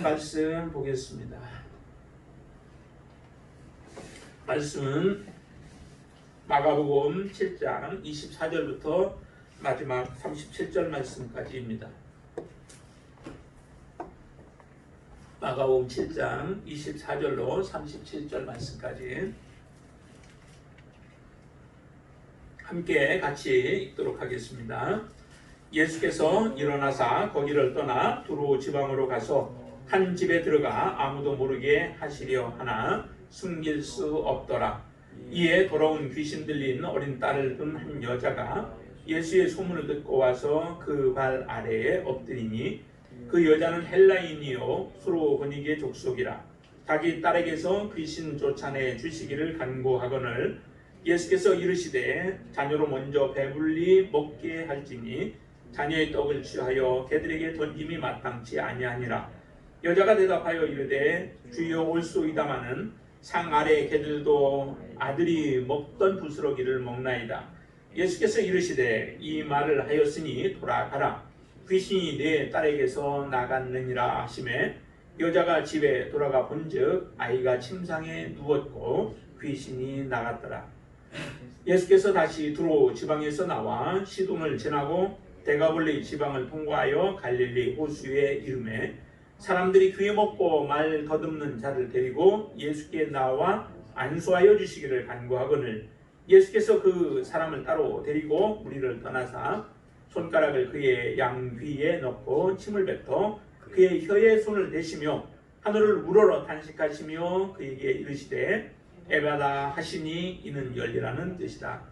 말씀 보겠습니다. 말씀은 마가복음 7장 24절부터 마지막 37절 말씀까지입니다. 마가복음 7장 24절로 37절 말씀까지 함께 같이 읽도록 하겠습니다. 예수께서 일어나사 거기를 떠나 두로 지방으로 가서 한 집에 들어가 아무도 모르게 하시려 하나 숨길 수 없더라. 이에 돌아온 귀신 들린 어린 딸을 둔 한 여자가 예수의 소문을 듣고 와서 그 발 아래에 엎드리니 그 여자는 헬라인이요 수로 번이게 족속이라. 자기 딸에게서 귀신 쫓아내 주시기를 간구하거늘 예수께서 이르시되 자녀로 먼저 배불리 먹게 할지니 자녀의 떡을 취하여 개들에게 던짐이 마땅치 아니하니라. 여자가 대답하여 이르되 주여 올소이다마는 상 아래 개들도 아들이 먹던 부스러기를 먹나이다. 예수께서 이르시되 이 말을 하였으니 돌아가라. 귀신이 내 딸에게서 나갔느니라 하시매 여자가 집에 돌아가 본즉 아이가 침상에 누웠고 귀신이 나갔더라. 예수께서 다시 두로 지방에서 나와 시돈을 지나고 데가볼리 지방을 통과하여 갈릴리 호수에 이르매 사람들이 귀에 먹고 말 더듬는 자를 데리고 예수께 나와 안수하여 주시기를 간구하거늘 예수께서 그 사람을 따로 데리고 무리를 떠나사 손가락을 그의 양귀에 넣고 침을 뱉어 그의 혀에 손을 대시며 하늘을 우러러 탄식하시며 그에게 이르시되 에바다 하시니 이는 열리라는 뜻이다.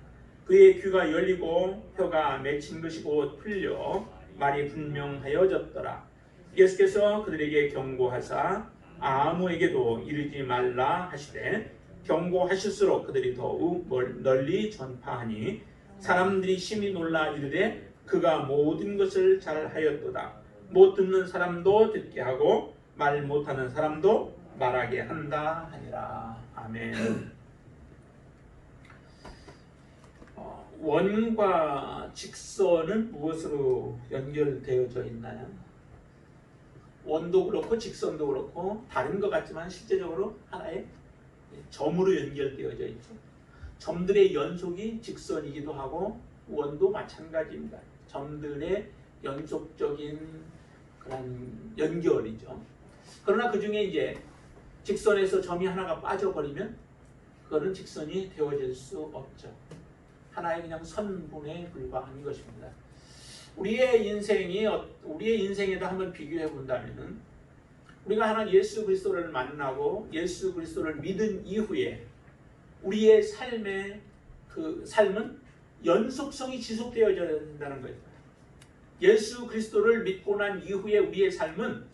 그의 귀가 열리고 혀가 맺힌 것이 곧 풀려 말이 분명하여졌더라. 예수께서 그들에게 경고하사 아무에게도 이르지 말라 하시되 경고하실수록 그들이 더욱 널리 전파하니 사람들이 심히 놀라 이르되 그가 모든 것을 잘하였도다. 못 듣는 사람도 듣게 하고 말 못하는 사람도 말하게 한다 하니라. 아멘. 원과 직선은 무엇으로 연결되어져 있나요? 원도 그렇고 직선도 그렇고 다른 것 같지만 실제적으로 하나의 점으로 연결되어져 있죠. 점들의 연속이 직선이기도 하고 원도 마찬가지입니다. 점들의 연속적인 그런 연결이죠. 그러나 그 중에 이제 직선에서 점이 하나가 빠져버리면 그거는 직선이 되어질 수 없죠. 하나의 그냥 선분에 불과한 것입니다. 우리의 인생에도 한번 비교해 본다면은 우리가 하나 예수 그리스도를 만나고 예수 그리스도를 믿은 이후에 우리의 삶의 그 삶은 연속성이 지속되어져야 된다는 거예요. 예수 그리스도를 믿고 난 이후에 우리의 삶은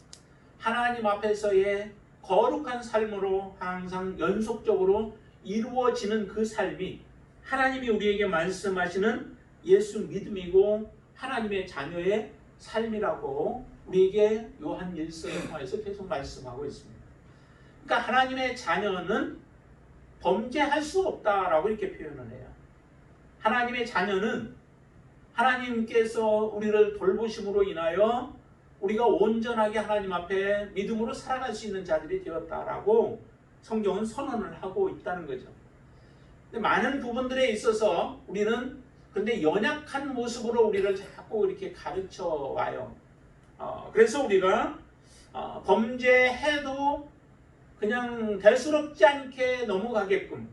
하나님 앞에서의 거룩한 삶으로 항상 연속적으로 이루어지는 그 삶이 하나님이 우리에게 말씀하시는 예수 믿음이고 하나님의 자녀의 삶이라고 우리에게 요한 1서를 통해서 계속 말씀하고 있습니다. 그러니까 하나님의 자녀는 범죄할 수 없다라고 이렇게 표현을 해요. 하나님의 자녀는 하나님께서 우리를 돌보심으로 인하여 우리가 온전하게 하나님 앞에 믿음으로 살아갈 수 있는 자들이 되었다라고 성경은 선언을 하고 있다는 거죠. 근데 많은 부분들에 있어서 우리는 근데 연약한 모습으로 우리를 자꾸 이렇게 가르쳐 와요. 그래서 우리가 범죄해도 그냥 대수롭지 않게 넘어가게끔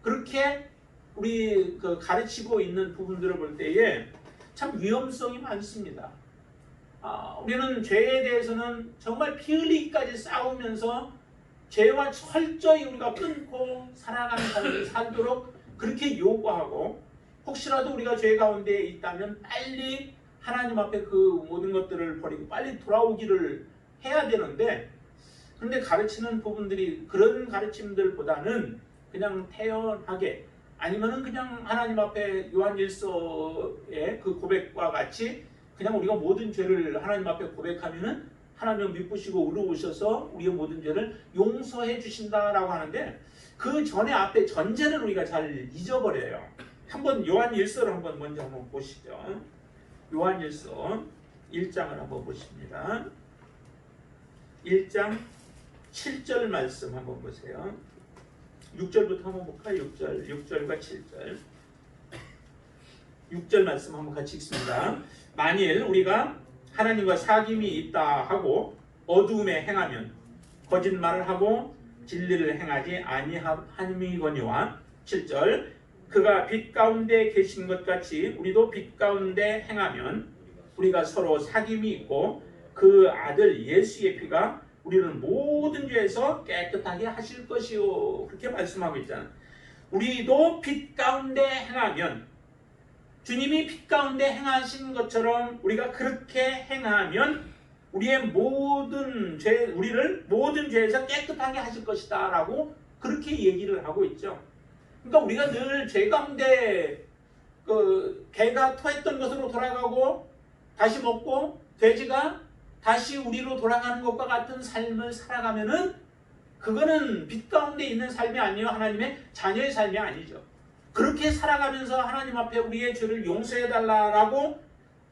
그렇게 우리 가르치고 있는 부분들을 볼 때에 참 위험성이 많습니다. 우리는 죄에 대해서는 정말 피 흘리기까지 싸우면서 죄와 철저히 우리가 끊고 살아가는 삶을 살도록 그렇게 요구하고 혹시라도 우리가 죄 가운데 있다면 빨리 하나님 앞에 그 모든 것들을 버리고 빨리 돌아오기를 해야 되는데 그런데 가르치는 부분들이 그런 가르침들보다는 그냥 태연하게 아니면은 그냥 하나님 앞에 요한 1서의 그 고백과 같이 그냥 우리가 모든 죄를 하나님 앞에 고백하면은 하나님은 미쁘시고 의로우셔서 우리의 모든 죄를 용서해 주신다라고 하는데 그 전에 앞에 전제를 우리가 잘 잊어버려요. 한번 요한 1서를 한번 먼저 한번 보시죠. 요한 1서 1장을 한번 보십니다. 1장 7절 말씀 한번 보세요. 6절부터 한번 볼까요? 6절과 7절. 6절 말씀 한번 같이 읽습니다. 만일 우리가 하나님과 사귐이 있다 하고 어두움에 행하면 거짓말을 하고 진리를 행하지 아니함이거니와 7절 그가 빛 가운데 계신 것 같이 우리도 빛 가운데 행하면 우리가 서로 사귐이 있고 그 아들 예수의 피가 우리를 모든 죄에서 깨끗하게 하실 것이요. 그렇게 말씀하고 있잖아요. 우리도 빛 가운데 행하면 주님이 빛 가운데 행하신 것처럼 우리가 그렇게 행하면 우리의 우리를 모든 죄에서 깨끗하게 하실 것이다 라고 그렇게 얘기를 하고 있죠. 그러니까 우리가 늘 죄 가운데 개가 토했던 것으로 돌아가고 다시 먹고 돼지가 다시 우리로 돌아가는 것과 같은 삶을 살아가면은 그거는 빛 가운데 있는 삶이 아니에요. 하나님의 자녀의 삶이 아니죠. 그렇게 살아가면서 하나님 앞에 우리의 죄를 용서해달라고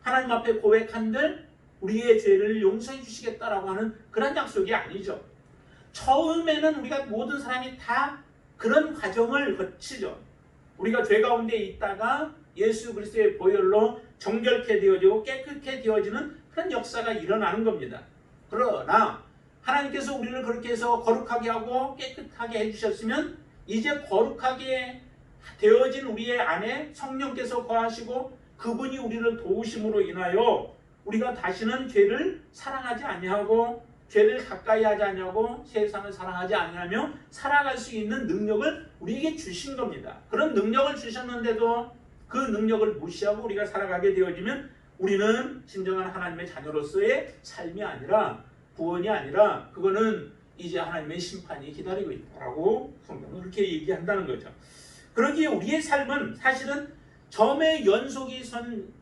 하나님 앞에 고백한들 우리의 죄를 용서해 주시겠다라고 하는 그런 약속이 아니죠. 처음에는 우리가 모든 사람이 다 그런 과정을 거치죠. 우리가 죄 가운데 있다가 예수 그리스도의 보혈로 정결케 되어지고 깨끗게 되어지는 그런 역사가 일어나는 겁니다. 그러나 하나님께서 우리를 그렇게 해서 거룩하게 하고 깨끗하게 해주셨으면 이제 거룩하게 되어진 우리의 안에 성령께서 거하시고 그분이 우리를 도우심으로 인하여 우리가 다시는 죄를 사랑하지 아니하고 죄를 가까이 하지 아니하고 세상을 사랑하지 아니하며 살아갈 수 있는 능력을 우리에게 주신 겁니다. 그런 능력을 주셨는데도 그 능력을 무시하고 우리가 살아가게 되어지면 우리는 진정한 하나님의 자녀로서의 삶이 아니라 구원이 아니라 그거는 이제 하나님의 심판이 기다리고 있다라고 성경은 그렇게 얘기한다는 거죠. 그러기에 우리의 삶은 사실은 점의 연속이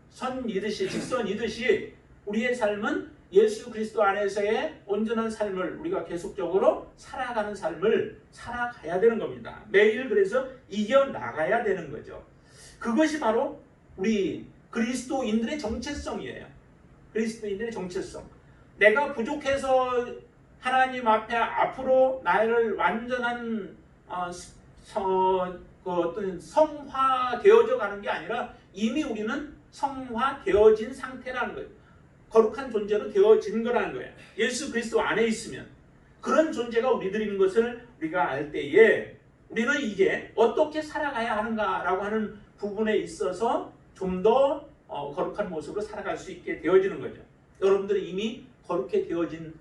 선이듯이 직선이듯이 우리의 삶은 예수 그리스도 안에서의 온전한 삶을 우리가 계속적으로 살아가는 삶을 살아가야 되는 겁니다. 매일 그래서 이겨나가야 되는 거죠. 그것이 바로 우리 그리스도인들의 정체성이에요. 그리스도인들의 정체성. 내가 부족해서 하나님 앞에 앞으로 나를 완전한 어떤 성화되어져 가는 게 아니라 이미 우리는 성화되어진 상태라는 거예요. 거룩한 존재로 되어진 거라는 거예요. 예수 그리스도 안에 있으면 그런 존재가 우리들인 것을 우리가 알 때에 우리는 이제 어떻게 살아가야 하는가라고 하는 부분에 있어서 좀 더 거룩한 모습으로 살아갈 수 있게 되어지는 거죠. 여러분들이 이미 거룩해 되어진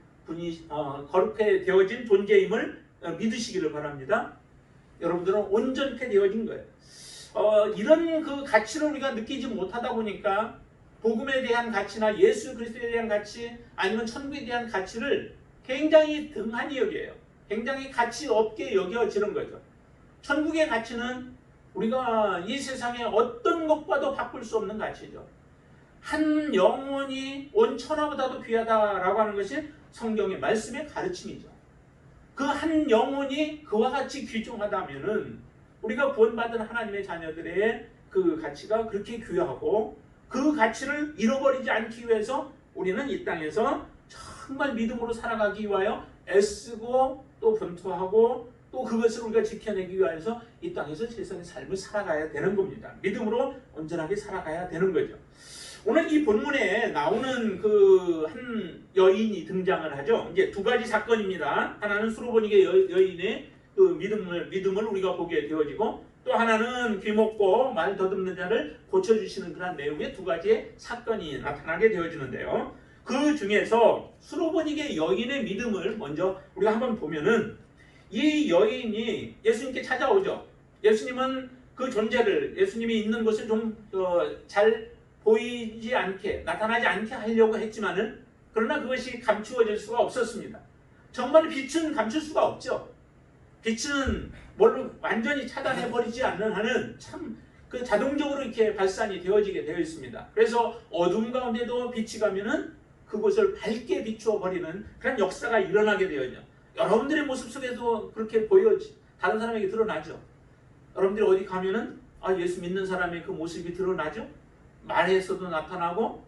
거룩해 되어진 존재임을 믿으시기를 바랍니다. 여러분들은 온전케 되어진 거예요. 이런 그 가치를 우리가 느끼지 못하다 보니까 복음에 대한 가치나 예수 그리스도에 대한 가치 아니면 천국에 대한 가치를 굉장히 등한히 여겨요. 굉장히 가치 없게 여겨지는 거죠. 천국의 가치는 우리가 이 세상의 어떤 것과도 바꿀 수 없는 가치죠. 한 영혼이 온 천하보다도 귀하다라고 하는 것이 성경의 말씀의 가르침이죠. 그 한 영혼이 그와 같이 귀중하다면은 우리가 구원받은 하나님의 자녀들의 그 가치가 그렇게 귀하고 그 가치를 잃어버리지 않기 위해서 우리는 이 땅에서 정말 믿음으로 살아가기 위하여 애쓰고 또 분투하고 또 그것을 우리가 지켜내기 위해서 이 땅에서 세상의 삶을 살아가야 되는 겁니다. 믿음으로 온전하게 살아가야 되는 거죠. 오늘 이 본문에 나오는 그 한 여인이 등장을 하죠. 이제 두 가지 사건입니다. 하나는 수로보니게 여인의 그 믿음을 우리가 보게 되어지고 또 하나는 귀먹고 말 더듬는 자를 고쳐주시는 그런 내용의 두 가지의 사건이 나타나게 되어지는데요. 그 중에서 수로보니게 여인의 믿음을 먼저 우리가 한번 보면은 이 여인이 예수님께 찾아오죠. 예수님은 그 존재를 예수님이 있는 것을 좀 잘 보이지 않게 나타나지 않게 하려고 했지만은 그러나 그것이 감추어질 수가 없었습니다. 정말 빛은 감출 수가 없죠. 빛은 뭘로 완전히 차단해버리지 않는 한은 참 그 자동적으로 이렇게 발산이 되어지게 되어 있습니다. 그래서 어둠 가운데도 빛이 가면은 그곳을 밝게 비추어 버리는 그런 역사가 일어나게 되어요. 여러분들의 모습 속에도 그렇게 보여지 다른 사람에게 드러나죠. 여러분들이 어디 가면은 예수 믿는 사람의 그 모습이 드러나죠. 말에서도 나타나고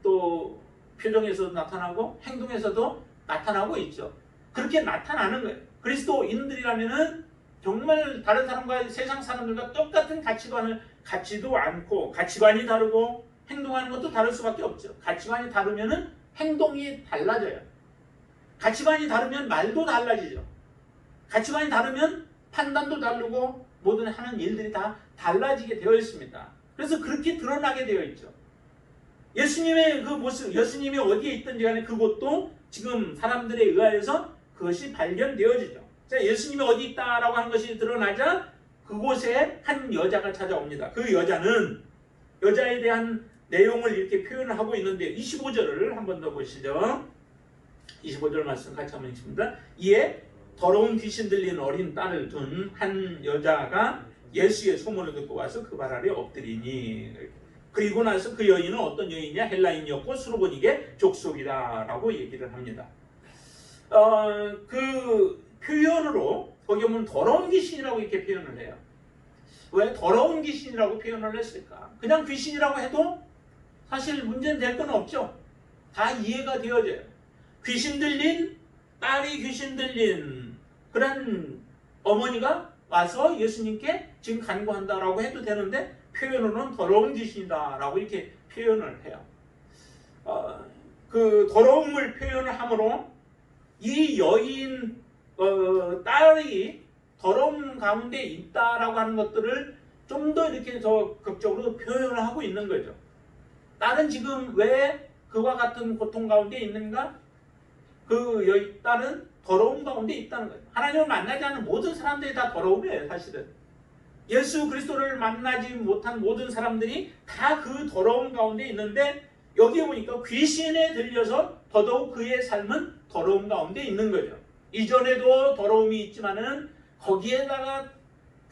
또 표정에서도 나타나고 행동에서도 나타나고 있죠. 그렇게 나타나는 거예요. 그리스도인들이라면은 정말 다른 사람과 세상 사람들과 똑같은 가치도 않고 가치관이 다르고 행동하는 것도 다를 수밖에 없죠. 가치관이 다르면은 행동이 달라져요. 가치관이 다르면 말도 달라지죠. 가치관이 다르면 판단도 다르고 모든 하는 일들이 다 달라지게 되어 있습니다. 그래서 그렇게 드러나게 되어 있죠. 예수님의 그 모습, 예수님이 어디에 있든지 간에 그곳도 지금 사람들에 의하여서 그것이 발견되어지죠. 자, 예수님이 어디 있다라고 하는 것이 드러나자 그곳에 한 여자가 찾아옵니다. 그 여자는 여자에 대한 내용을 이렇게 표현을 하고 있는데 25절을 한 번 더 보시죠. 25절 말씀 같이 한번 읽습니다. 이에 더러운 귀신 들린 어린 딸을 둔 한 여자가 예수의 소문을 듣고 와서 그 발 아래 엎드리니, 그리고 나서 그 여인은 어떤 여인이냐, 헬라인이었고 수르보닉의 족속이다라고 얘기를 합니다. 그 표현으로 거기 보면 더러운 귀신이라고 이렇게 표현을 해요. 왜 더러운 귀신이라고 표현을 했을까? 그냥 귀신이라고 해도 사실 문제는 될 건 없죠. 다 이해가 되어져요. 귀신 들린, 딸이 귀신 들린 그런 어머니가 와서 예수님께 지금 간구한다라고 해도 되는데 표현으로는 더러운 귀신이다라고 이렇게 표현을 해요. 그 더러움을 표현을 함으로 이 여인 딸이 더러움 가운데 있다라고 하는 것들을 좀 더 이렇게 더 극적으로 표현을 하고 있는 거죠. 딸은 지금 왜 그와 같은 고통 가운데 있는가? 그 딸은 더러움 가운데 있다는 거예요. 하나님을 만나지 않은 모든 사람들이 다 더러움이에요, 사실은. 예수 그리스도를 만나지 못한 모든 사람들이 다 그 더러움 가운데 있는데 여기에 보니까 귀신에 들려서 더더욱 그의 삶은 더러움 가운데 있는 거죠. 이전에도 더러움이 있지만은 거기에다가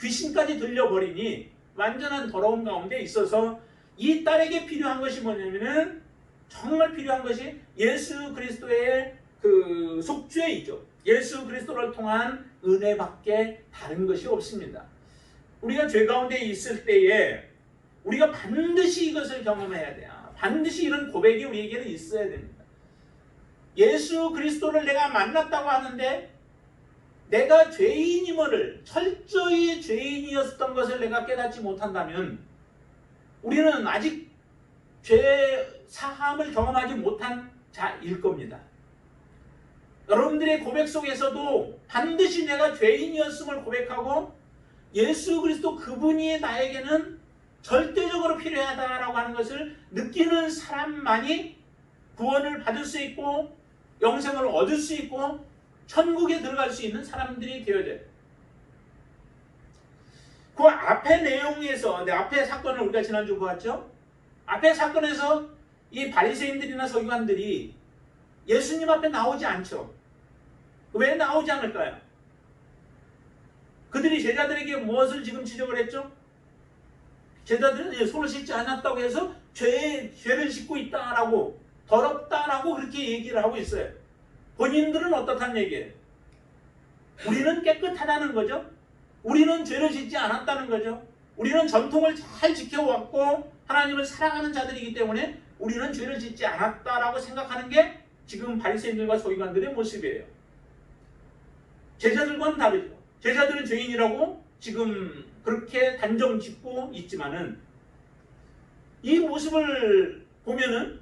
귀신까지 들려버리니 완전한 더러움 가운데 있어서 이 딸에게 필요한 것이 뭐냐면은 정말 필요한 것이 예수 그리스도의 그 속죄에 있죠. 예수 그리스도를 통한 은혜밖에 다른 것이 없습니다. 우리가 죄 가운데 있을 때에 우리가 반드시 이것을 경험해야 돼요. 반드시 이런 고백이 우리에게는 있어야 됩니다. 예수 그리스도를 내가 만났다고 하는데 내가 죄인임을, 철저히 죄인이었던 것을 내가 깨닫지 못한다면 우리는 아직 죄 사함을 경험하지 못한 자일 겁니다. 여러분들의 고백 속에서도 반드시 내가 죄인이었음을 고백하고 예수 그리스도 그분이 나에게는 절대적으로 필요하다라고 하는 것을 느끼는 사람만이 구원을 받을 수 있고 영생을 얻을 수 있고 천국에 들어갈 수 있는 사람들이 되어져요. 그 앞의 내용에서, 앞의 사건을 우리가 지난주 보았죠? 앞의 사건에서 이 바리새인들이나 서기관들이 예수님 앞에 나오지 않죠. 왜 나오지 않을까요? 그들이 제자들에게 무엇을 지금 지적을 했죠? 제자들은 손을 씻지 않았다고 해서 죄를 짓고 있다라고, 더럽다라고 그렇게 얘기를 하고 있어요. 본인들은 어떻다는 얘기예요? 우리는 깨끗하다는 거죠. 우리는 죄를 짓지 않았다는 거죠. 우리는 전통을 잘 지켜왔고 하나님을 사랑하는 자들이기 때문에 우리는 죄를 짓지 않았다라고 생각하는 게 지금 바리새인들과 서기관들의 모습이에요. 제자들과는 다르죠. 제자들은 죄인이라고 지금 그렇게 단정 짓고 있지만은 이 모습을 보면은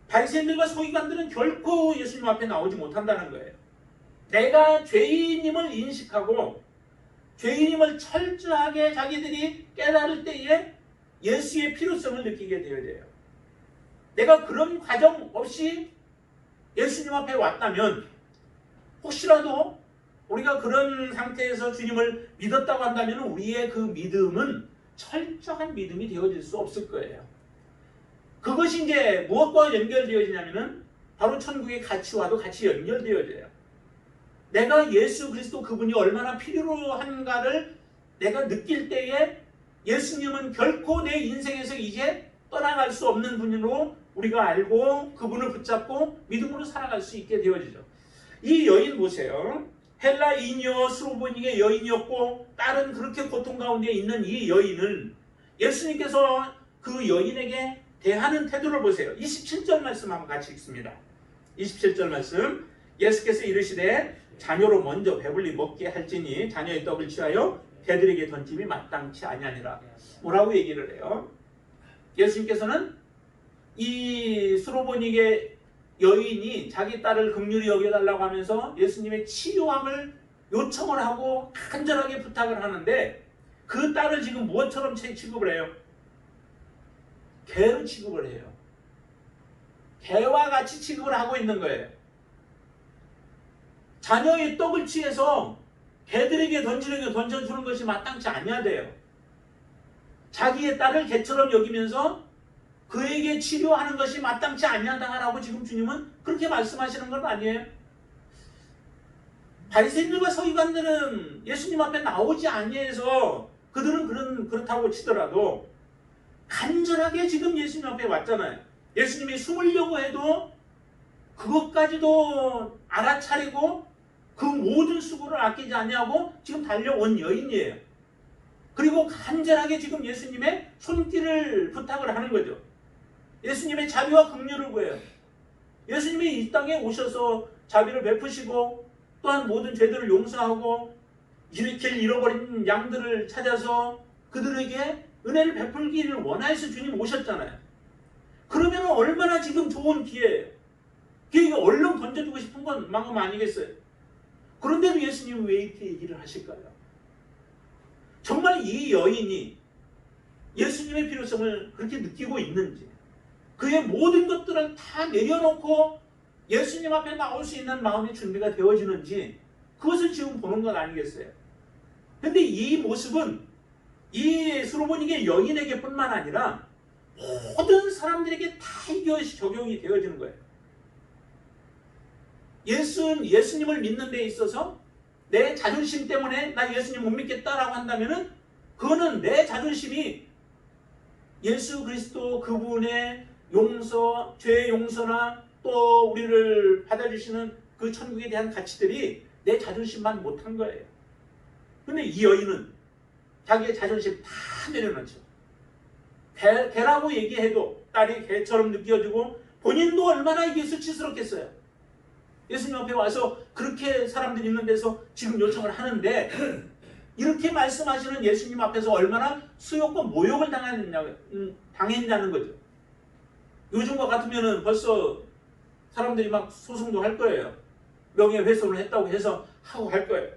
바리새인들과 서기관들은 결코 예수님 앞에 나오지 못한다는 거예요. 내가 죄인임을 인식하고 죄인임을 철저하게 자기들이 깨달을 때에 예수의 필요성을 느끼게 되어져요. 내가 그런 과정 없이 예수님 앞에 왔다면 혹시라도 우리가 그런 상태에서 주님을 믿었다고 한다면 우리의 그 믿음은 철저한 믿음이 되어질 수 없을 거예요. 그것이 이제 무엇과 연결되어지냐면은 바로 천국의 가치와도 같이 연결되어져요. 내가 예수 그리스도 그분이 얼마나 필요로 한가를 내가 느낄 때에 예수님은 결코 내 인생에서 이제 떠나갈 수 없는 분으로 우리가 알고 그분을 붙잡고 믿음으로 살아갈 수 있게 되어지죠. 이 여인 보세요. 헬라인이요 수르보닉의 여인이었고 딸은 그렇게 고통 가운데 있는 이 여인은 예수님께서 그 여인에게 대하는 태도를 보세요. 27절 말씀 한번 같이 읽습니다. 27절 말씀. 예수께서 이르시되 자녀로 먼저 배불리 먹게 할지니 자녀의 떡을 취하여 개들에게 던짐이 마땅치 아니하니라. 뭐라고 얘기를 해요? 예수님께서는 이 수로보니게 여인이 자기 딸을 긍휼히 여겨달라고 하면서 예수님의 치료함을 요청을 하고 간절하게 부탁을 하는데 그 딸을 지금 무엇처럼 취급을 해요? 개로 취급을 해요. 개와 같이 취급을 하고 있는 거예요. 자녀의 떡을 취해서 개들에게 던져주는 것이 마땅치 아니하대요. 자기의 딸을 개처럼 여기면서 그에게 치료하는 것이 마땅치 아니하다라고 지금 주님은 그렇게 말씀하시는 건 아니에요. 바리새인들과 서기관들은 예수님 앞에 나오지 아니해서 그들은 그렇다고 치더라도 간절하게 지금 예수님 앞에 왔잖아요. 예수님이 숨으려고 해도 그것까지도 알아차리고 그 모든 수고를 아끼지 아니하고 지금 달려온 여인이에요. 그리고 간절하게 지금 예수님의 손길을 부탁을 하는 거죠. 예수님의 자비와 긍휼을 구해요. 예수님이 이 땅에 오셔서 자비를 베푸시고 또한 모든 죄들을 용서하고 길 잃어버린 양들을 찾아서 그들에게 은혜를 베풀기를 원하여서 주님 오셨잖아요. 그러면 얼마나 지금 좋은 기회예요. 그게 얼른 던져주고 싶은 건 마음 아니겠어요? 그런데도 예수님은 왜 이렇게 얘기를 하실까요? 정말 이 여인이 예수님의 필요성을 그렇게 느끼고 있는지, 그의 모든 것들을 다 내려놓고 예수님 앞에 나올 수 있는 마음의 준비가 되어지는지 그것을 지금 보는 건 아니겠어요? 근데 이 모습은 이 수로보니게 여인에게 뿐만 아니라 모든 사람들에게 다 이것이 적용이 되어지는 거예요. 예수님을 믿는 데 있어서 내 자존심 때문에 나 예수님 못 믿겠다라고 한다면은 그거는 내 자존심이 예수 그리스도 그분의 용서, 죄의 용서나 또 우리를 받아주시는 그 천국에 대한 가치들이 내 자존심만 못한 거예요. 근데 이 여인은 자기의 자존심 다 내려놓죠. 개라고 얘기해도 딸이 개처럼 느껴지고 본인도 얼마나 이게 수치스럽겠어요. 예수님 앞에 와서 그렇게 사람들이 있는 데서 지금 요청을 하는데 이렇게 말씀하시는 예수님 앞에서 얼마나 수욕과 모욕을 당했냐는 거죠. 요즘과 같으면 벌써 사람들이 막 소송도 할 거예요. 명예훼손을 했다고 해서 하고 할 거예요.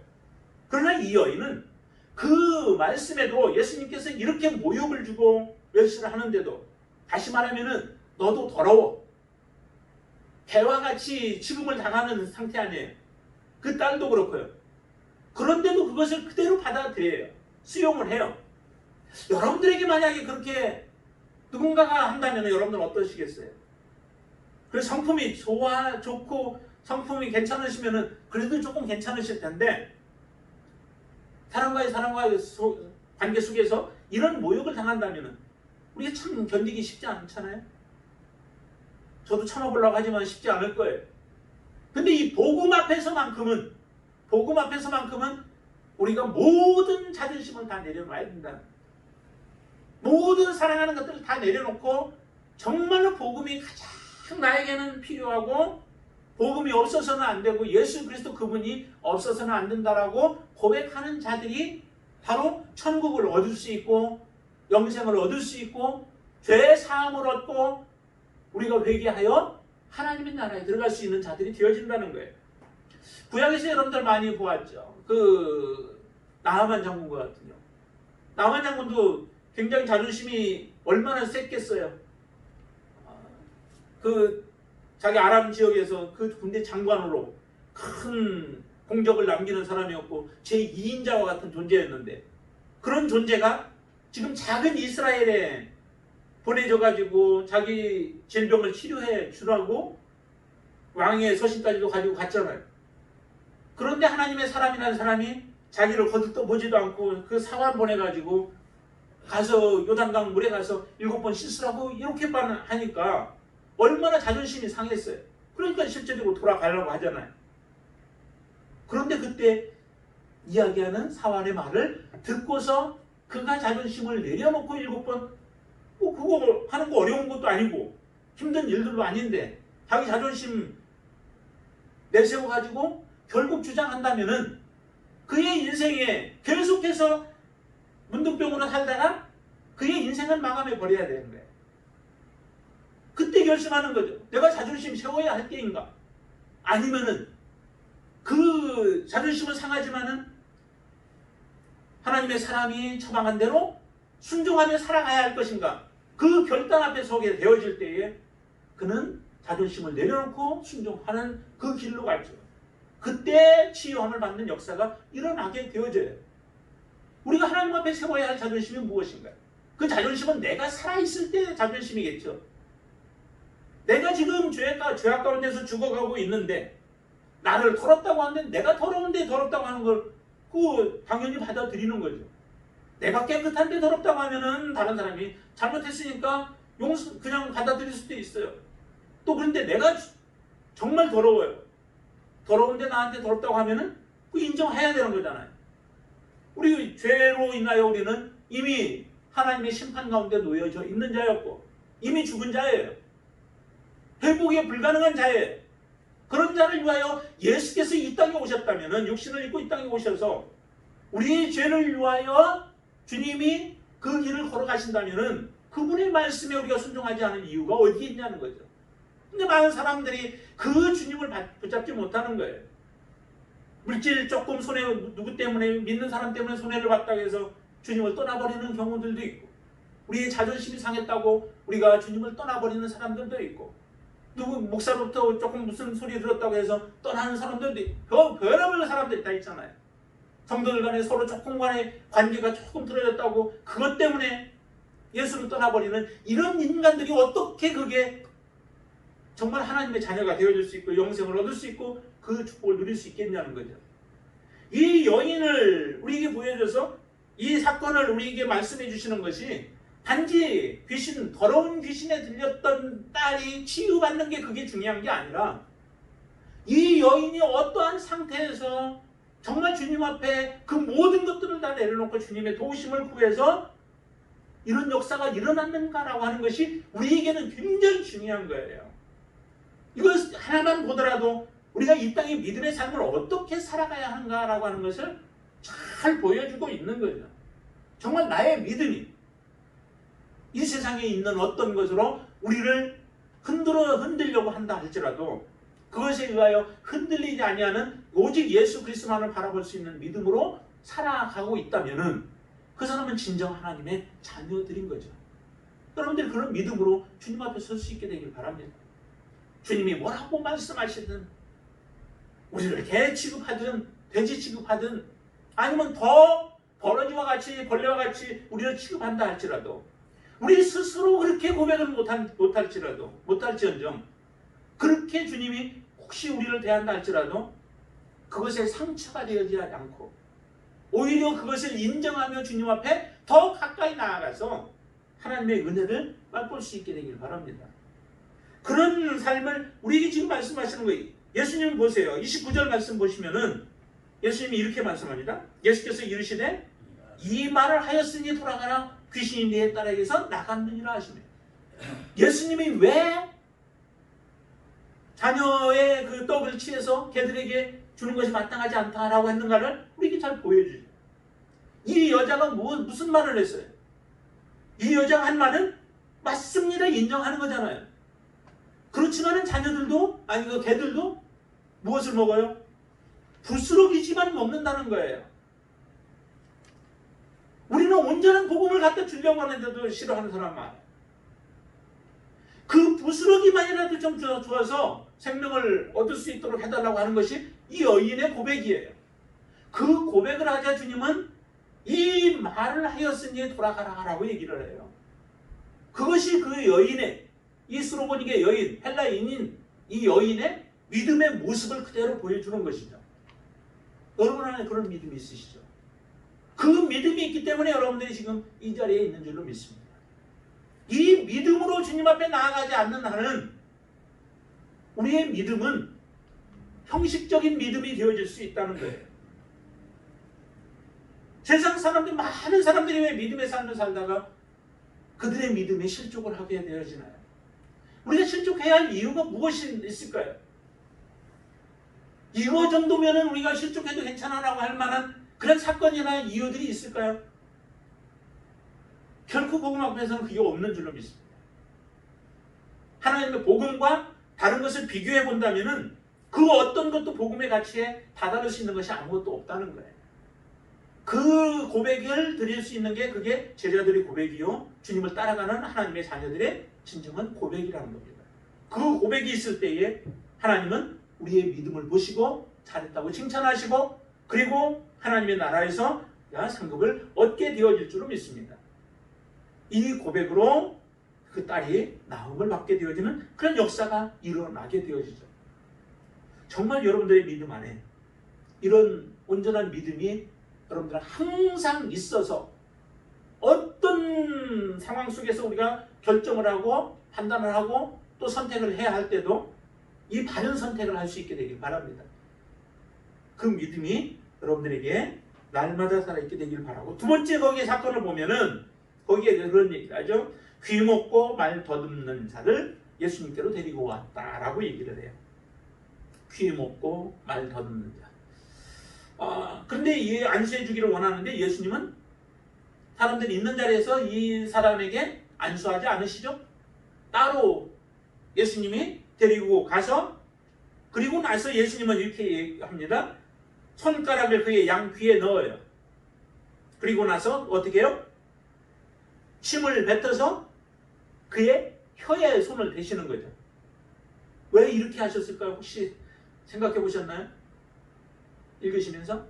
그러나 이 여인은 그 말씀에도 예수님께서 이렇게 모욕을 주고 멸시를 하는데도 다시 말하면은 너도 더러워. 개와 같이 취급을 당하는 상태 아니에요. 그 딸도 그렇고요. 그런데도 그것을 그대로 받아들여요. 수용을 해요. 여러분들에게 만약에 그렇게 누군가가 한다면 여러분들은 어떠시겠어요? 그래서 성품이 좋고 성품이 괜찮으시면 그래도 조금 괜찮으실 텐데 사람과의 관계 속에서 이런 모욕을 당한다면 우리가 참 견디기 쉽지 않잖아요. 저도 참아보려고 하지만 쉽지 않을 거예요. 근데 이 복음 앞에서만큼은 우리가 모든 자존심을 다 내려놔야 된다. 모든 사랑하는 것들을 다 내려놓고 정말로 복음이 가장 나에게는 필요하고 복음이 없어서는 안 되고 예수 그리스도 그분이 없어서는 안 된다라고 고백하는 자들이 바로 천국을 얻을 수 있고 영생을 얻을 수 있고 죄 사함을 얻고 우리가 회개하여 하나님의 나라에 들어갈 수 있는 자들이 되어진다는 거예요. 구약에서 여러분들 많이 보았죠. 나하만 장군 같은요. 나하만 장군도 굉장히 자존심이 얼마나 셌겠어요. 자기 아람 지역에서 그 군대 장관으로 큰 공적을 남기는 사람이었고 제2인자와 같은 존재였는데 그런 존재가 지금 작은 이스라엘에 보내져가지고 자기 질병을 치료해 주라고 왕의 서신까지도 가지고 갔잖아요. 그런데 하나님의 사람이라는 사람이 자기를 거들떠보지도 않고 그 사관 보내가지고 가서 요단강 물에 가서 7번 씻으라고 이렇게만 하니까 얼마나 자존심이 상했어요. 그러니까 실제적으로 돌아가려고 하잖아요. 그런데 그때 이야기하는 사환의 말을 듣고서 그가 자존심을 내려놓고 7번 그거 하는 거 어려운 것도 아니고 힘든 일들도 아닌데 자기 자존심 내세워가지고 결국 주장한다면은 그의 인생에 계속해서 문둥병으로 살다가 그의 인생을 마감해 버려야 되는 거예요. 그때 결심하는 거죠. 내가 자존심 세워야 할 때인가? 아니면은 그 자존심은 상하지만은 하나님의 사람이 처방한 대로 순종하며 살아가야 할 것인가? 그 결단 앞에 서게 되어질 때에 그는 자존심을 내려놓고 순종하는 그 길로 갈죠. 그때 치유함을 받는 역사가 일어나게 되어져요. 우리가 하나님 앞에 세워야 할 자존심이 무엇인가요? 그 자존심은 내가 살아있을 때의 자존심이겠죠. 내가 지금 죄악 가운데서 죽어가고 있는데 나를 더럽다고 하는데 내가 더러운데 더럽다고 하는 걸 당연히 받아들이는 거죠. 내가 깨끗한데 더럽다고 하면은 다른 사람이 잘못했으니까 그냥 받아들일 수도 있어요. 또 그런데 내가 정말 더러워요. 더러운데 나한테 더럽다고 하면은 그 인정해야 되는 거잖아요. 우리 죄로 인하여 우리는 이미 하나님의 심판 가운데 놓여져 있는 자였고 이미 죽은 자예요. 회복이 불가능한 자예요. 그런 자를 위하여 예수께서 이 땅에 오셨다면은 육신을 입고 이 땅에 오셔서 우리의 죄를 위하여 주님이 그 길을 걸어가신다면은 그분의 말씀에 우리가 순종하지 않은 이유가 어디에 있냐는 거죠. 근데 많은 사람들이 그 주님을 붙잡지 못하는 거예요. 물질 조금 누구 때문에 믿는 사람 때문에 손해를 봤다고 해서 주님을 떠나버리는 경우들도 있고 우리의 자존심이 상했다고 우리가 주님을 떠나버리는 사람들도 있고 누구 목사로부터 조금 무슨 소리 들었다고 해서 떠나는 사람들도 있고 별의별 사람들이 다 있잖아요. 성도들 간에 서로 조금 간의 관계가 조금 틀어졌다고 그것 때문에 예수를 떠나버리는 이런 인간들이 어떻게 그게 정말 하나님의 자녀가 되어줄 수 있고 영생을 얻을 수 있고 그 축복을 누릴 수 있겠냐는 거죠. 이 여인을 우리에게 보여줘서 이 사건을 우리에게 말씀해 주시는 것이 단지 더러운 귀신에 들렸던 딸이 치유받는 게 그게 중요한 게 아니라 이 여인이 어떠한 상태에서 정말 주님 앞에 그 모든 것들을 다 내려놓고 주님의 도우심을 구해서 이런 역사가 일어났는가라고 하는 것이 우리에게는 굉장히 중요한 거예요. 이거 하나만 보더라도 우리가 이 땅의 믿음의 삶을 어떻게 살아가야 하는가라고 하는 것을 잘 보여주고 있는 거죠. 정말 나의 믿음이 이 세상에 있는 어떤 것으로 우리를 흔들려고 한다 할지라도 그것에 의하여 흔들리지 아니하는 오직 예수 그리스도만을 바라볼 수 있는 믿음으로 살아가고 있다면은 그 사람은 진정 하나님의 자녀들인 거죠. 여러분들 그런 믿음으로 주님 앞에 설 수 있게 되길 바랍니다. 주님이 뭐라고 말씀하시든 우리를 개 취급하든 돼지 취급하든 아니면 더 버러지와 같이 벌레와 같이 우리를 취급한다 할지라도 우리 스스로 그렇게 고백을 못할지언정 그렇게 주님이 혹시 우리를 대한다 할지라도 그것에 상처가 되지 않고 오히려 그것을 인정하며 주님 앞에 더 가까이 나아가서 하나님의 은혜를 맛볼 수 있게 되길 바랍니다. 그런 삶을 우리에게 지금 말씀하시는 거예요. 예수님 보세요. 29절 말씀 보시면은 예수님이 이렇게 말씀합니다. 예수께서 이르시되 이 말을 하였으니 돌아가라 귀신이 네 딸에게서 나갔느니라 하시네. 예수님이 왜 자녀의 그 떡을 취해서 걔들에게 주는 것이 마땅하지 않다라고 했는가를 우리에게 잘 보여주죠. 이 여자가 무슨 말을 했어요? 이 여자가 한 말은 맞습니다 인정하는 거잖아요. 그렇지만은 자녀들도 그 개들도 무엇을 먹어요? 부스러기지만 먹는다는 거예요. 우리는 온전한 복음을 갖다 주려고 하는데도 싫어하는 사람 많아요. 그 부스러기만이라도 좀 주어서 생명을 얻을 수 있도록 해달라고 하는 것이 이 여인의 고백이에요. 그 고백을 하자 주님은 이 말을 하였으니 돌아가라 라고 얘기를 해요. 그것이 그 여인의 이 스로보닉의 여인, 헬라인인 이 여인의 믿음의 모습을 그대로 보여주는 것이죠. 여러분 안에 그런 믿음이 있으시죠? 그 믿음이 있기 때문에 여러분들이 지금 이 자리에 있는 줄로 믿습니다. 이 믿음으로 주님 앞에 나아가지 않는 한은 우리의 믿음은 형식적인 믿음이 되어질 수 있다는 거예요. 세상 사람들, 많은 사람들이 왜 믿음의 삶을 살다가 그들의 믿음에 실족을 하게 되어지나요? 우리가 실족해야 할 이유가 무엇이 있을까요? 이거 정도면은 우리가 실족해도 괜찮아라고 할 만한 그런 사건이나 이유들이 있을까요? 결코 복음 앞에서는 그게 없는 줄로 믿습니다. 하나님의 복음과 다른 것을 비교해 본다면은 그 어떤 것도 복음의 가치에 다다를 수 있는 것이 아무것도 없다는 거예요. 그 고백을 드릴 수 있는 게 그게 제자들의 고백이요, 주님을 따라가는 하나님의 자녀들의 진정한 고백이라는 겁니다. 그 고백이 있을 때에 하나님은 우리의 믿음을 보시고 잘했다고 칭찬하시고, 그리고 하나님의 나라에서 상급을 얻게 되어질 줄로 믿습니다. 이 고백으로 그 딸이 나음을 받게 되어지는 그런 역사가 일어나게 되어지죠. 정말 여러분들의 믿음 안에 이런 온전한 믿음이 여러분들은 항상 있어서 어떤 상황 속에서 우리가 결정을 하고 판단을 하고 또 선택을 해야 할 때도 이 바른 선택을 할 수 있게 되길 바랍니다. 그 믿음이 여러분들에게 날마다 살아있게 되길 바라고, 두 번째 거기에 사건을 보면은 거기에 그런 얘기를 하죠. 귀 먹고 말 더듬는 자를 예수님께로 데리고 왔다라고 얘기를 해요. 귀 먹고 말 더듬는 자. 근데 이 안수해 주기를 원하는데 예수님은 사람들이 있는 자리에서 이 사람에게 안수하지 않으시죠? 따로 예수님이 데리고 가서, 그리고 나서 예수님은 이렇게 얘기합니다. 손가락을 그의 양귀에 넣어요. 그리고 나서 어떻게 해요? 침을 뱉어서 그의 혀에 손을 대시는 거죠. 왜 이렇게 하셨을까요? 혹시 생각해 보셨나요? 읽으시면서?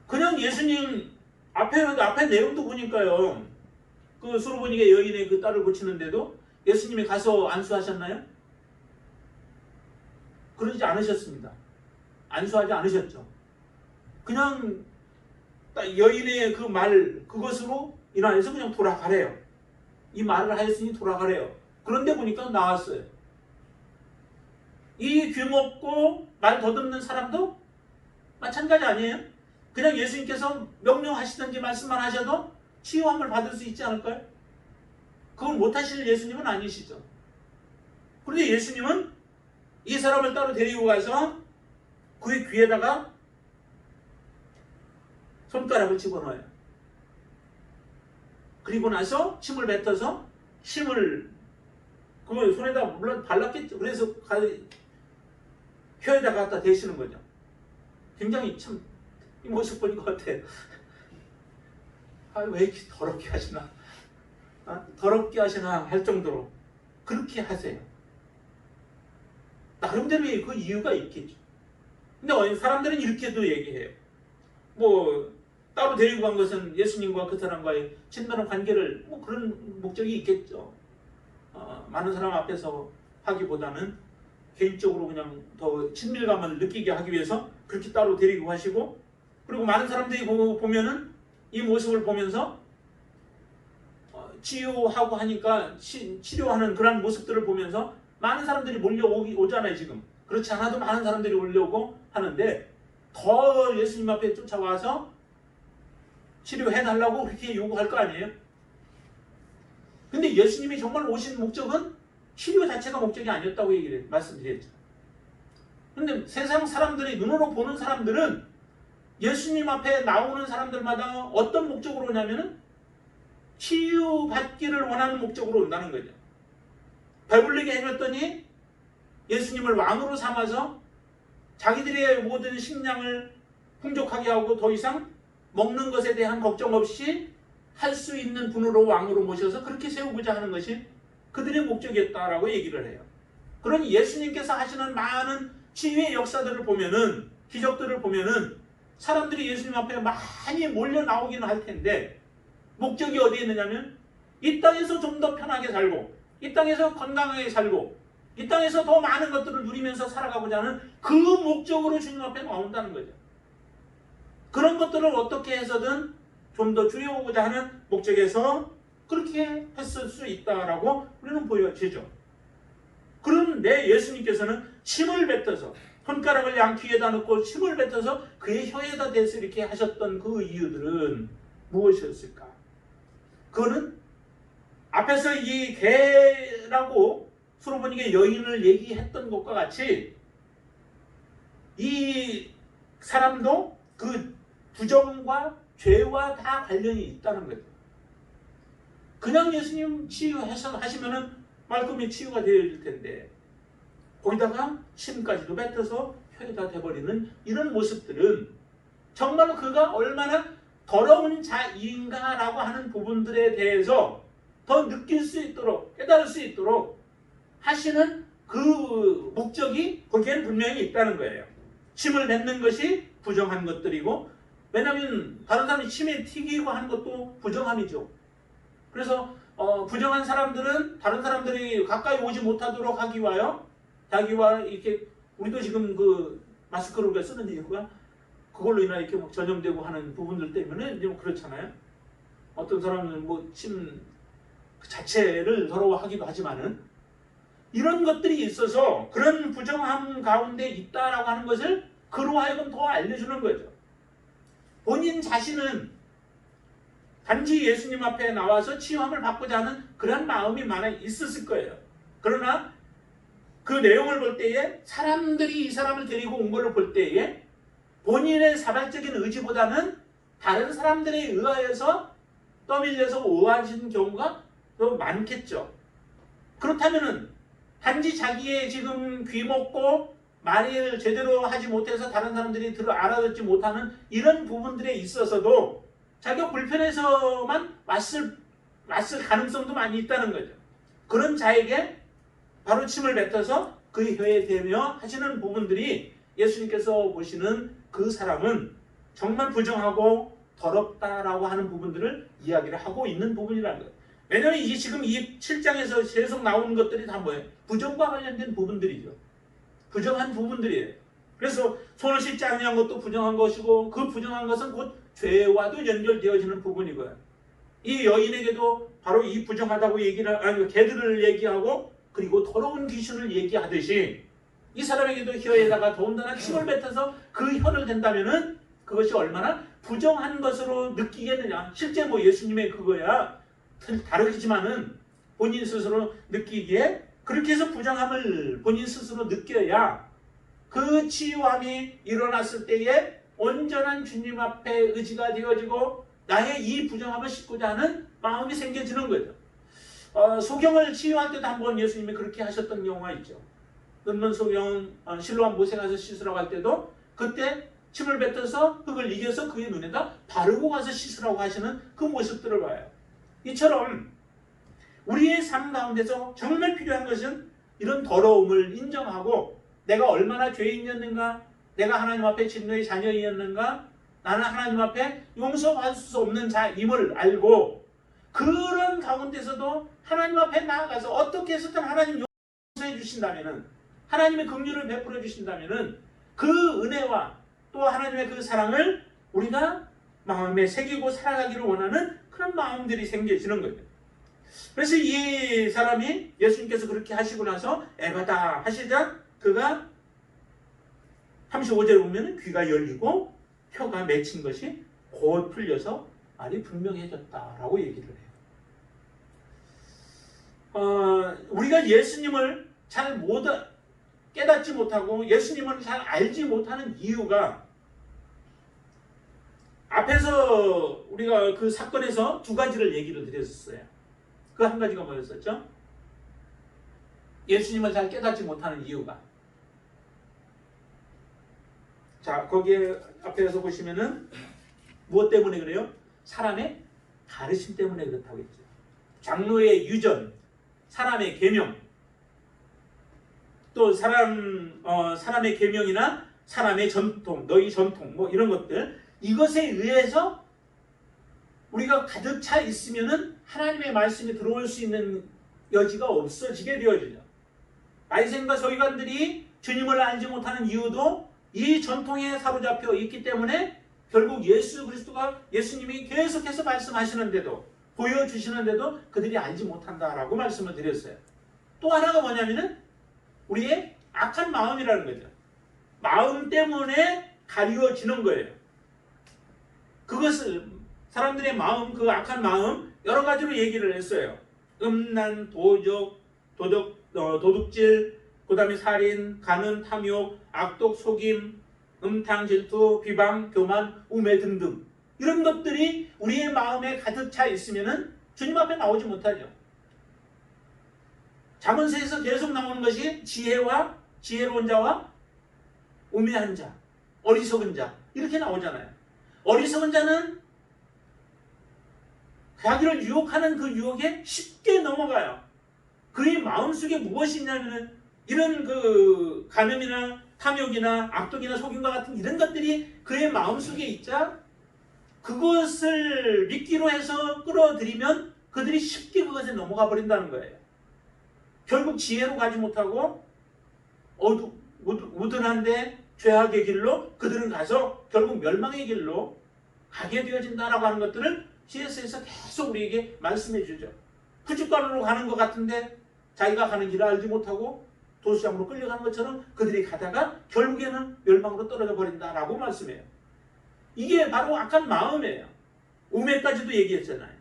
그냥 예수님 앞에 내용도 보니까요, 그 수르보니게 여인의 그 딸을 고치는데도 예수님이 가서 안수하셨나요? 그러지 않으셨습니다. 안수하지 않으셨죠. 그냥 여인의 그 말, 그것으로 인하여서 그냥 돌아가래요. 이 말을 하였으니 돌아가래요. 그런데 보니까 나왔어요. 이 귀 먹고 말 더듬는 사람도 마찬가지 아니에요? 그냥 예수님께서 명령하시든지 말씀만 하셔도 치유함을 받을 수 있지 않을까요? 그걸 못하실 예수님은 아니시죠. 그런데 예수님은 이 사람을 따로 데리고 가서 그의 귀에다가 손가락을 집어넣어요. 그리고 나서 침을 뱉어서 침을 그 손에다 물론 발랐겠죠. 그래서 혀에다 갖다 대시는 거죠. 굉장히 참 이 모습 보는 것 같아요. 왜 이렇게 더럽게 하시나? 더럽게 하시나 할 정도로 그렇게 하세요. 나름대로의 그 이유가 있겠죠. 근데 사람들은 이렇게도 얘기해요. 뭐 따로 데리고 간 것은 예수님과 그 사람과의 친밀한 관계를, 뭐 그런 목적이 있겠죠. 많은 사람 앞에서 하기보다는 개인적으로 그냥 더 친밀감을 느끼게 하기 위해서 그렇게 따로 데리고 가시고, 그리고 많은 사람들이 보면은 이 모습을 보면서 치유하고 하니까 치료하는 그런 모습들을 보면서 많은 사람들이 몰려오잖아요. 지금 그렇지 않아도 많은 사람들이 올려오고 하는데, 더 예수님 앞에 쫓아와서 치료해달라고 그렇게 요구할 거 아니에요? 근데 예수님이 정말 오신 목적은 치료 자체가 목적이 아니었다고 말씀드렸죠. 근데 세상 사람들이, 눈으로 보는 사람들은 예수님 앞에 나오는 사람들마다 어떤 목적으로 오냐면은 치유받기를 원하는 목적으로 온다는 거죠. 배불리게 해줬더니 예수님을 왕으로 삼아서 자기들의 모든 식량을 풍족하게 하고 더 이상 먹는 것에 대한 걱정 없이 할 수 있는 분으로 왕으로 모셔서 그렇게 세우고자 하는 것이 그들의 목적이었다라고 얘기를 해요. 그러니 예수님께서 하시는 많은 치유의 역사들을 보면은, 기적들을 보면은 사람들이 예수님 앞에 많이 몰려 나오기는 할 텐데, 목적이 어디에 있느냐면 이 땅에서 좀 더 편하게 살고, 이 땅에서 건강하게 살고, 이 땅에서 더 많은 것들을 누리면서 살아가고자 하는 그 목적으로 주님 앞에 나온다는 거죠. 그런 것들을 어떻게 해서든 좀 더 줄여오고자 하는 목적에서 그렇게 했을 수 있다라고 우리는 보여지죠. 그런데 예수님께서는 침을 뱉어서, 손가락을 양귀에다 넣고 침을 뱉어서 그의 혀에다 대서 이렇게 하셨던 그 이유들은 무엇이었을까? 그거는 앞에서 이 개라고 수르보니게 여인을 얘기했던 것과 같이 사람도 그 부정과 죄와 다 관련이 있다는 거죠. 그냥 예수님 치유해서 하시면은 말끔히 치유가 되어질 텐데 거기다가 침까지도 뱉어서 혀에다 대버리는 이런 모습들은 정말로 그가 얼마나 더러운 자인가라고 하는 부분들에 대해서 더 느낄 수 있도록 깨달을 수 있도록 하시는 그 목적이 거기에는 분명히 있다는 거예요. 침을 뱉는 것이 부정한 것들이고, 왜냐하면 다른 사람이 침에 튀기고 하는 것도 부정함이죠. 그래서 부정한 사람들은 다른 사람들이 가까이 오지 못하도록 하기 위하여 자기와 이렇게, 우리도 지금 그 마스크를 우리가 쓰는 이유가 그걸로 인하여 이렇게 막 전염되고 하는 부분들 때문에 좀 그렇잖아요. 어떤 사람은 뭐 침 자체를 더러워하기도 하지만은 이런 것들이 있어서 그런 부정함 가운데 있다라고 하는 것을 그로 하여금 더 알려주는 거죠. 본인 자신은 단지 예수님 앞에 나와서 치유함을 받고자 하는 그런 마음이 많아 있었을 거예요. 그러나 그 내용을 볼 때에 사람들이 이 사람을 데리고 온 걸로 볼 때에 본인의 자발적인 의지보다는 다른 사람들에 의하여서 떠밀려서 오아진 경우가 더 많겠죠. 그렇다면은 단지 자기의 지금 귀먹고 말을 제대로 하지 못해서 다른 사람들이 알아듣지 못하는 이런 부분들에 있어서도 자기가 불편해서만 왔을 가능성도 많이 있다는 거죠. 그런 자에게 바로 침을 뱉어서 그 혀에 대며 하시는 부분들이 예수님께서 보시는 그 사람은 정말 부정하고 더럽다라고 하는 부분들을 이야기를 하고 있는 부분이라는 거예요. 왜냐하면 이게 지금 이 7장에서 계속 나오는 것들이 다 뭐예요? 부정과 관련된 부분들이죠. 부정한 부분들이에요. 그래서 손을 씻지 아니한 것도 부정한 것이고, 그 부정한 것은 곧 죄와도 연결되어지는 부분이고요. 이 여인에게도 바로 이 부정하다고 개들을 얘기하고, 그리고 더러운 귀신을 얘기하듯이 이 사람에게도 혀에다가 더군다나 침을 뱉어서 그 혀를 댄다면은 그것이 얼마나 부정한 것으로 느끼겠느냐. 실제 뭐 예수님의 그거야 다르지만은 본인 스스로 느끼기에 그렇게 해서 부정함을 본인 스스로 느껴야 그 치유함이 일어났을 때에 온전한 주님 앞에 의지가 되어지고 나의 이 부정함을 씻고자 하는 마음이 생겨지는 거죠. 소경을 치유할 때도 한번 예수님이 그렇게 하셨던 경우가 있죠. 눈먼 소경 실로암 못에 가서 씻으라고 할 때도 그때 침을 뱉어서 흙을 이겨서 그의 눈에다 바르고 가서 씻으라고 하시는 그 모습들을 봐요. 이처럼 우리의 삶 가운데서 정말 필요한 것은 이런 더러움을 인정하고 내가 얼마나 죄인이었는가, 내가 하나님 앞에 진노의 자녀이었는가, 나는 하나님 앞에 용서받을 수 없는 자임을 알고 그런 가운데서도 하나님 앞에 나아가서 어떻게 해서든 하나님 용서해 주신다면은, 하나님의 긍휼을 베풀어 주신다면은 그 은혜와 또 하나님의 그 사랑을 우리가 마음에 새기고 살아가기를 원하는 그런 마음들이 생겨지는 거예요. 그래서 이 사람이 예수님께서 그렇게 하시고 나서 에바다 하시자 그가 35절에 보면 귀가 열리고 혀가 맺힌 것이 곧 풀려서 말이 분명해졌다라고 얘기를 해요. 우리가 예수님을 잘 깨닫지 못하고 예수님을 잘 알지 못하는 이유가 앞에서 우리가 그 사건에서 두 가지를 얘기를 드렸었어요. 그 한 가지가 뭐였었죠? 예수님을 잘 깨닫지 못하는 이유가, 자 거기에 앞에서 보시면은 무엇 때문에 그래요? 사람의 가르침 때문에 그렇다고 했죠. 장로의 유전, 사람의 계명, 또 사람의 계명이나 사람의 전통, 너희 전통 뭐 이런 것들, 이것에 의해서 우리가 가득 차 있으면은 하나님의 말씀이 들어올 수 있는 여지가 없어지게 되어지죠. 바리새인과 서기관들이 주님을 알지 못하는 이유도 이 전통에 사로잡혀 있기 때문에 결국 예수님이 계속해서 말씀하시는데도, 보여주시는데도 그들이 알지 못한다라고 말씀을 드렸어요. 또 하나가 뭐냐면은 우리의 악한 마음이라는 거죠. 마음 때문에 가리워지는 거예요. 그것을 사람들의 마음, 그 악한 마음 여러 가지로 얘기를 했어요. 음란, 도둑질, 그 다음에 살인, 간음, 탐욕, 악독, 속임, 음탕, 질투, 비방, 교만, 우매 등등 이런 것들이 우리의 마음에 가득 차 있으면은 주님 앞에 나오지 못하죠. 잠언서에서 계속 나오는 것이 지혜와 지혜로운 자와 우매한 자, 어리석은 자 이렇게 나오잖아요. 어리석은 자는 자기를 유혹하는 그 유혹에 쉽게 넘어가요. 그의 마음속에 무엇이 있냐면은 이런 그 간음이나 탐욕이나 악독이나 속임과 같은 이런 것들이 그의 마음속에 있자 그것을 미끼로 해서 끌어들이면 그들이 쉽게 그것에 넘어가 버린다는 거예요. 결국 지혜로 가지 못하고 우둔한데 죄악의 길로 그들은 가서 결국 멸망의 길로 가게 되어진다라고 하는 것들을 CS에서 계속 우리에게 말씀해 주죠. 푸주간으로 가는 것 같은데 자기가 가는 길을 알지 못하고 도수장으로 끌려가는 것처럼 그들이 가다가 결국에는 멸망으로 떨어져 버린다라고 말씀해요. 이게 바로 악한 마음이에요. 우매까지도 얘기했잖아요.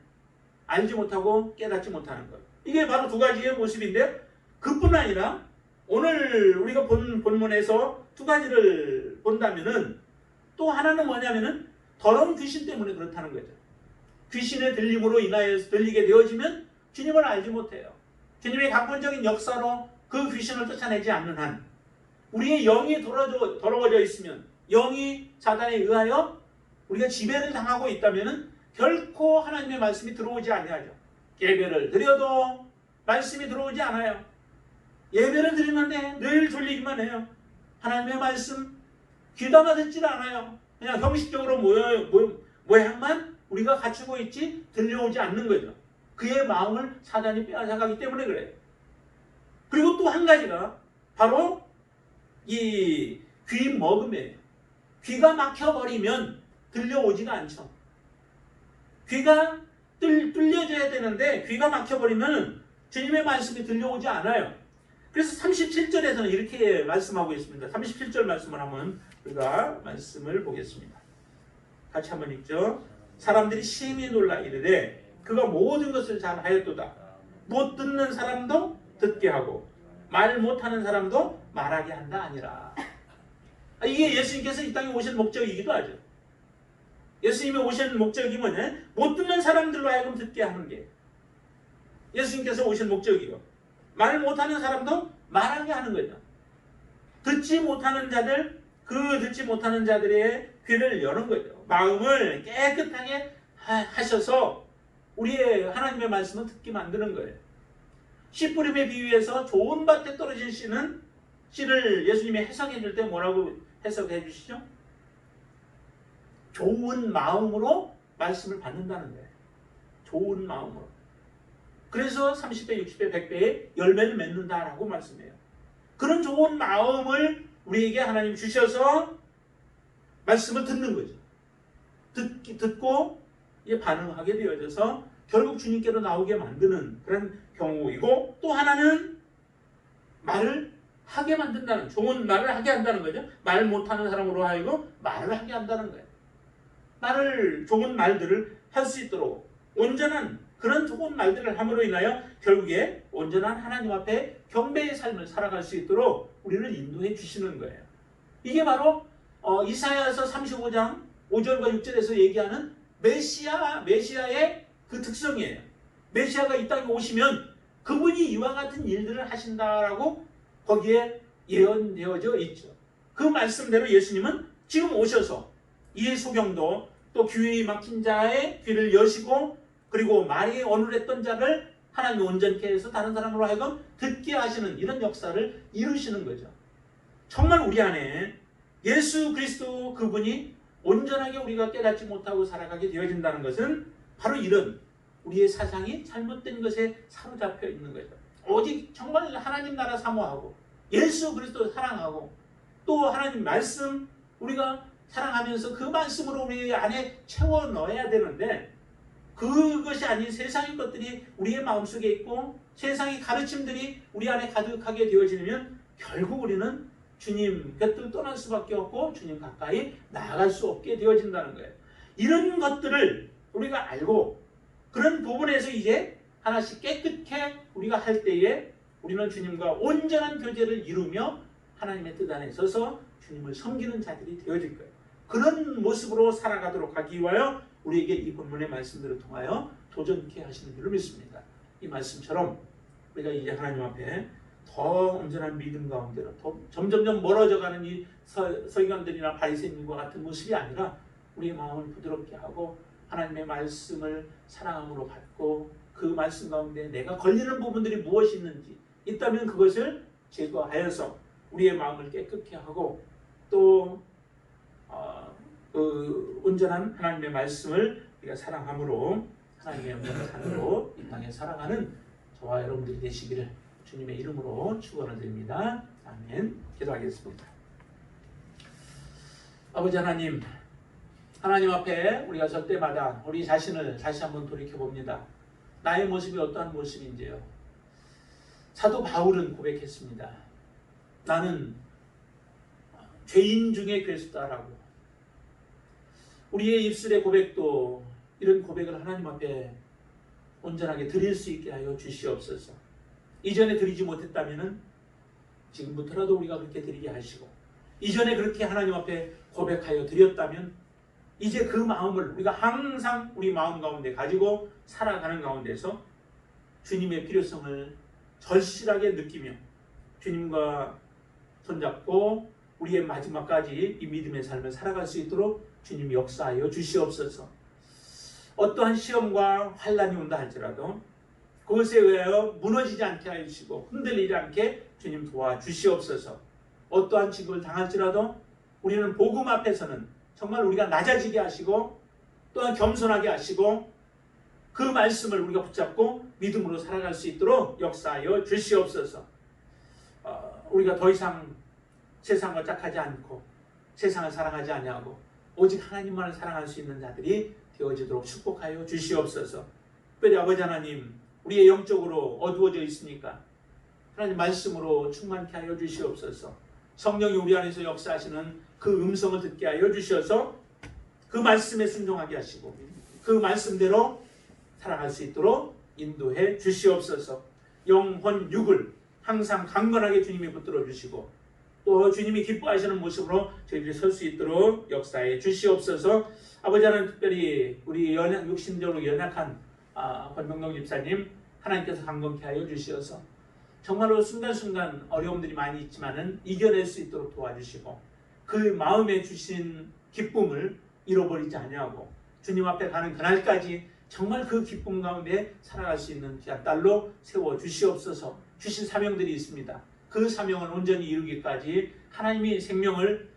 알지 못하고 깨닫지 못하는 것. 이게 바로 두 가지의 모습인데 그뿐 아니라 오늘 우리가 본 본문에서 두 가지를 본다면은 또 하나는 뭐냐면은 더러운 귀신 때문에 그렇다는 거죠. 귀신의 들림으로 인하여서 들리게 되어지면 주님을 알지 못해요. 주님의 근본적인 역사로 그 귀신을 쫓아내지 않는 한 우리의 영이 더러워져 있으면 영이 사단에 의하여 우리가 지배를 당하고 있다면 결코 하나님의 말씀이 들어오지 아니하죠. 예배를 드려도 말씀이 들어오지 않아요. 예배를 드리는데 늘 졸리기만 해요. 하나님의 말씀 귀담아 듣질 않아요. 그냥 형식적으로 모양만 우리가 갖추고 있지 들려오지 않는 거죠. 그의 마음을 사단이 빼앗아가기 때문에 그래요. 그리고 또 한 가지가 바로 이 귀 먹음이에요. 귀가 막혀버리면 들려오지가 않죠. 귀가 뚫려져야 되는데 귀가 막혀버리면 주님의 말씀이 들려오지 않아요. 그래서 37절에서는 이렇게 말씀하고 있습니다. 37절 말씀을 한번 우리가 말씀을 보겠습니다. 같이 한번 읽죠. 사람들이 심히 놀라 이르되 그가 모든 것을 잘 하였도다. 못 듣는 사람도 듣게 하고 말 못하는 사람도 말하게 한다 아니라. 이게 예수님께서 이 땅에 오신 목적이기도 하죠. 예수님이 오신 목적이 뭐냐? 못 듣는 사람들로 하여금 듣게 하는 게 예수님께서 오신 목적이요. 말 못하는 사람도 말하게 하는 거죠. 듣지 못하는 자들, 그 듣지 못하는 자들의 귀를 여는 거죠. 마음을 깨끗하게 하셔서 우리의 하나님의 말씀을 듣게 만드는 거예요. 씨 뿌림의 비유에서 좋은 밭에 떨어진 씨를 예수님이 해석해 줄 때 뭐라고 해석해 주시죠? 좋은 마음으로 말씀을 받는다는 거예요. 좋은 마음으로. 그래서 30배, 60배, 100배의 열매를 맺는다라고 말씀해요. 그런 좋은 마음을 우리에게 하나님 주셔서 말씀을 듣는 거죠. 듣고 반응하게 되어져서 결국 주님께로 나오게 만드는 그런 경우이고, 또 하나는 말을 하게 만든다는, 좋은 말을 하게 한다는 거죠. 말 못하는 사람으로 하여금 말을 하게 한다는 거예요. 좋은 말들을 할 수 있도록 온전한 그런 좋은 말들을 함으로 인하여 결국에 온전한 하나님 앞에 경배의 삶을 살아갈 수 있도록 우리를 인도해 주시는 거예요. 이게 바로 이사야서 35장 5절과 6절에서 얘기하는 메시아의 그 특성이에요. 메시아가 이 땅에 오시면 그분이 이와 같은 일들을 하신다라고 거기에 예언되어져 있죠. 그 말씀대로 예수님은 지금 오셔서 이 소경도 또 귀에 막힌 자의 귀를 여시고, 그리고 말이 어눌했던 자를 하나님이 온전케 해서 다른 사람으로 하여금 듣게 하시는 이런 역사를 이루시는 거죠. 정말 우리 안에 예수 그리스도 그분이 온전하게 우리가 깨닫지 못하고 살아가게 되어진다는 것은 바로 이런 우리의 사상이 잘못된 것에 사로잡혀 있는 거죠. 오직 정말 하나님 나라 사모하고 예수 그리스도 사랑하고 또 하나님 말씀 우리가 사랑하면서 그 말씀으로 우리 안에 채워 넣어야 되는데, 그것이 아닌 세상의 것들이 우리의 마음속에 있고 세상의 가르침들이 우리 안에 가득하게 되어지면 결국 우리는 주님 곁을 떠날 수밖에 없고 주님 가까이 나아갈 수 없게 되어진다는 거예요. 이런 것들을 우리가 알고 그런 부분에서 이제 하나씩 깨끗게 우리가 할 때에 우리는 주님과 온전한 교제를 이루며 하나님의 뜻 안에 서서 주님을 섬기는 자들이 되어질 거예요. 그런 모습으로 살아가도록 하기 위하여 우리에게 이 본문의 말씀들을 통하여 도전케 하시는 줄로 믿습니다. 이 말씀처럼 우리가 이제 하나님 앞에 더 온전한 믿음 가운데로 더 점점점 멀어져가는 이 서기관들이나 바리새인과 같은 모습이 아니라 우리의 마음을 부드럽게 하고 하나님의 말씀을 사랑함으로 받고 그 말씀 가운데 내가 걸리는 부분들이 무엇이 있는지 있다면 그것을 제거하여서 우리의 마음을 깨끗게 하고 또 그 온전한 하나님의 말씀을 우리가 사랑함으로 하나님의 영광을 산으로 이 땅에 살아가는 저와 여러분들이 되시기를 주님의 이름으로 축원을 드립니다. 아멘. 기도하겠습니다. 아버지 하나님, 하나님 앞에 우리가 설 때마다 우리 자신을 다시 한번 돌이켜봅니다. 나의 모습이 어떠한 모습인지요. 사도 바울은 고백했습니다. 나는 죄인 중에 괴수다라고. 우리의 입술의 고백도 이런 고백을 하나님 앞에 온전하게 드릴 수 있게 하여 주시옵소서. 이전에 드리지 못했다면 지금부터라도 우리가 그렇게 드리게 하시고, 이전에 그렇게 하나님 앞에 고백하여 드렸다면 이제 그 마음을 우리가 항상 우리 마음 가운데 가지고 살아가는 가운데서 주님의 필요성을 절실하게 느끼며 주님과 손잡고 우리의 마지막까지 이 믿음의 삶을 살아갈 수 있도록 주님 역사하여 주시옵소서. 어떠한 시험과 환난이 온다 할지라도 그것에 의하여 무너지지 않게 하시고 흔들리지 않게 주님 도와주시옵소서. 어떠한 직업을 당할지라도 우리는 복음 앞에서는 정말 우리가 낮아지게 하시고 또한 겸손하게 하시고 그 말씀을 우리가 붙잡고 믿음으로 살아갈 수 있도록 역사하여 주시옵소서. 우리가 더 이상 세상과 짝하지 않고 세상을 사랑하지 아니하고 오직 하나님만을 사랑할 수 있는 자들이 되어지도록 축복하여 주시옵소서. 특별히 아버지 하나님, 우리의 영적으로 어두워져 있으니까 하나님 말씀으로 충만케 하여 주시옵소서. 성령이 우리 안에서 역사하시는 그 음성을 듣게 하여 주셔서 그 말씀에 순종하게 하시고 그 말씀대로 살아갈 수 있도록 인도해 주시옵소서. 영혼 육을 항상 강건하게 주님이 붙들어 주시고 또 주님이 기뻐하시는 모습으로 저희들이 설 수 있도록 역사해 주시옵소서. 아버지 하나님, 특별히 우리 육신적으로 연약한 권병동 집사님 하나님께서 강건케 하여 주시어서 정말로 순간순간 어려움들이 많이 있지만은 이겨낼 수 있도록 도와주시고 그 마음에 주신 기쁨을 잃어버리지 아니하고 주님 앞에 가는 그날까지 정말 그 기쁨 가운데 살아갈 수 있는 귀한 딸로 세워 주시옵소서. 주신 사명들이 있습니다. 그 사명을 온전히 이루기까지 하나님이 생명을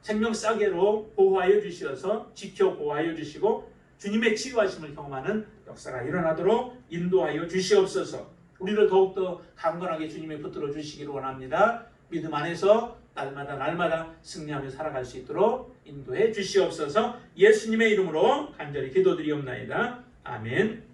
생명 싸개로 보호하여 주시어서 지켜 보호하여 주시고 주님의 치유하심을 경험하는 역사가 일어나도록 인도하여 주시옵소서. 우리를 더욱더 강건하게 주님의 붙들어 주시기를 원합니다. 믿음 안에서 날마다 승리하며 살아갈 수 있도록 인도해 주시옵소서. 예수님의 이름으로 간절히 기도드리옵나이다. 아멘.